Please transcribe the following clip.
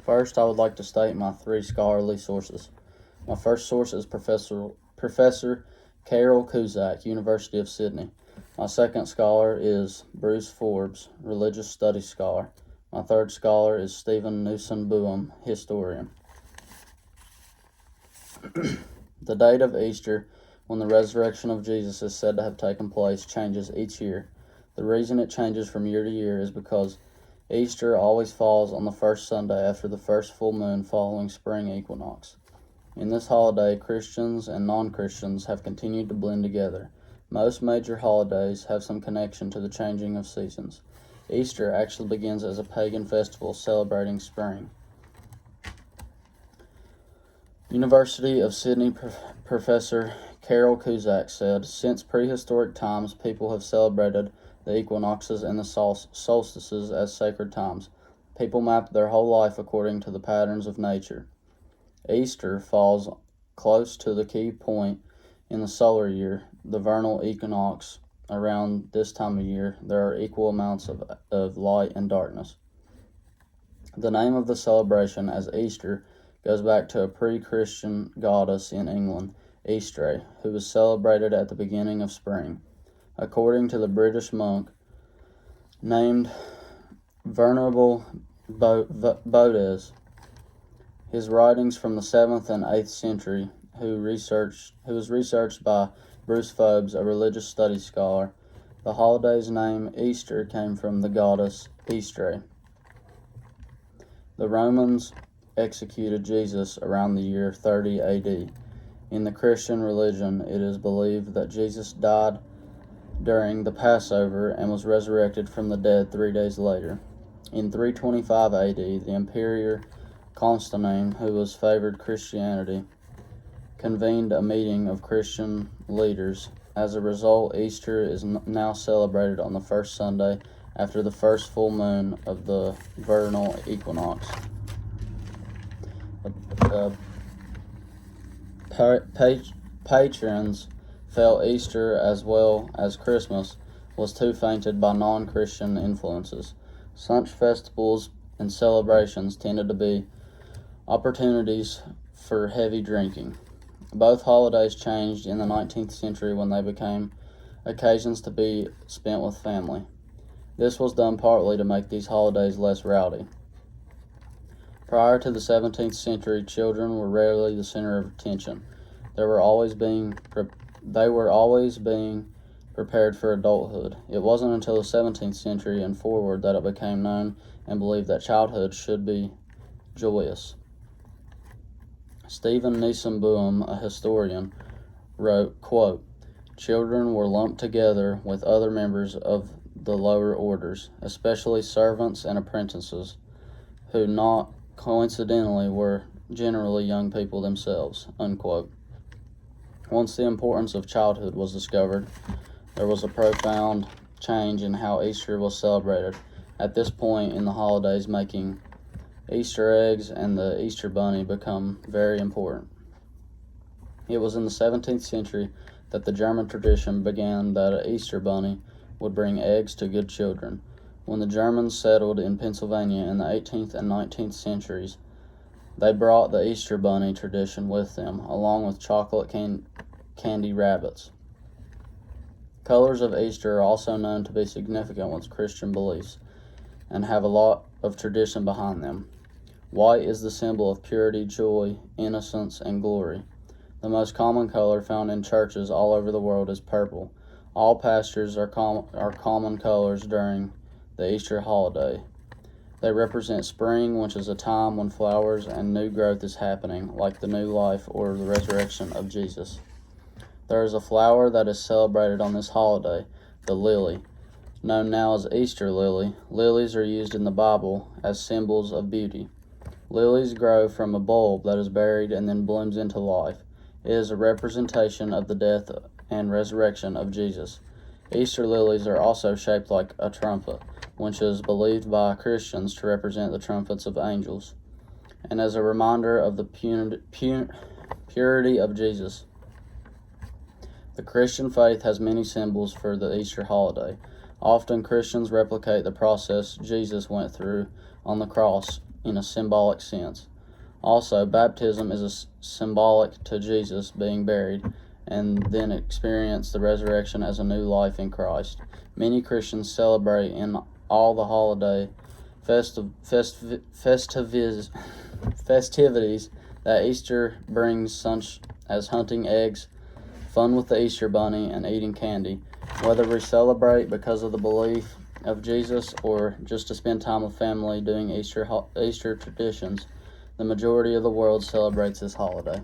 First, I would like to state my three scholarly sources. My first source is Professor Carol Cusack, University of Sydney. My second scholar is Bruce Forbes, religious studies scholar. My third scholar is Stephen Newsom-Boehm, historian. The date of Easter, when the resurrection of Jesus is said to have taken place, changes each year. The reason it changes from year to year is because Easter always falls on the first Sunday after the first full moon following spring equinox. In this holiday, Christians and non-Christians have continued to blend together. Most major holidays have some connection to the changing of seasons. Easter actually begins as a pagan festival celebrating spring. University of Sydney Professor Carol Cusack said, "Since prehistoric times, people have celebrated the equinoxes and the solstices as sacred times. People map their whole life according to the patterns of nature. Easter falls close to the key point in the solar year, the vernal equinox. Around this time of year, there are equal amounts of light and darkness." The name of the celebration as Easter goes back to a pre-Christian goddess in England, Easter, who was celebrated at the beginning of spring. According to the British monk named Venerable Bodes, his writings from the 7th and 8th century, who was researched by Bruce Forbes, a religious studies scholar, the holiday's name Easter came from the goddess Easter. The Romans executed Jesus around the year 30 AD. In the Christian religion, it is believed that Jesus died during the Passover and was resurrected from the dead 3 days later. In 325 AD, the Emperor Constantine, who favored Christianity, convened a meeting of Christian leaders. As a result, Easter is now celebrated on the first Sunday after the first full moon of the vernal equinox. Patrons felt Easter as well as Christmas was too tainted by non-Christian influences. Such festivals and celebrations tended to be opportunities for heavy drinking. Both holidays changed in the 19th century when they became occasions to be spent with family. This was done partly to make these holidays less rowdy. Prior to the 17th century, children were rarely the center of attention. They were always being prepared for adulthood. It wasn't until the 17th century and forward that it became known and believed that childhood should be joyous. Stephen Newsom-Boehm, a historian, wrote, quote, "Children were lumped together with other members of the lower orders, especially servants and apprentices, who not coincidentally were generally young people themselves," unquote. Once the importance of childhood was discovered, there was a profound change in how Easter was celebrated. At this point in the holidays, making Easter eggs and the Easter bunny become very important. It was in the 17th century that the German tradition began that an Easter bunny would bring eggs to good children. When the Germans settled in Pennsylvania in the 18th and 19th centuries, they brought the Easter bunny tradition with them, along with chocolate candy rabbits. Colors of Easter are also known to be significant with Christian beliefs and have a lot of tradition behind them. White is the symbol of purity, joy, innocence, and glory. The most common color found in churches all over the world is purple. All pastures are common colors during the Easter holiday. They represent spring, which is a time when flowers and new growth is happening, like the new life or the resurrection of Jesus. There is a flower that is celebrated on this holiday, the lily, known now as Easter lily. Lilies are used in the Bible as symbols of beauty. Lilies grow from a bulb that is buried and then blooms into life. It is a representation of the death and resurrection of Jesus. Easter lilies are also shaped like a trumpet, which is believed by Christians to represent the trumpets of angels, and as a reminder of the purity of Jesus. The Christian faith has many symbols for the Easter holiday. Often Christians replicate the process Jesus went through on the cross in a symbolic sense. Also, baptism is symbolic to Jesus being buried and then experience the resurrection as a new life in Christ. Many Christians celebrate in all the holiday festivities that Easter brings, such as hunting eggs, fun with the Easter bunny, and eating candy. Whether we celebrate because of the belief of Jesus or just to spend time with family doing Easter traditions, the majority of the world celebrates this holiday.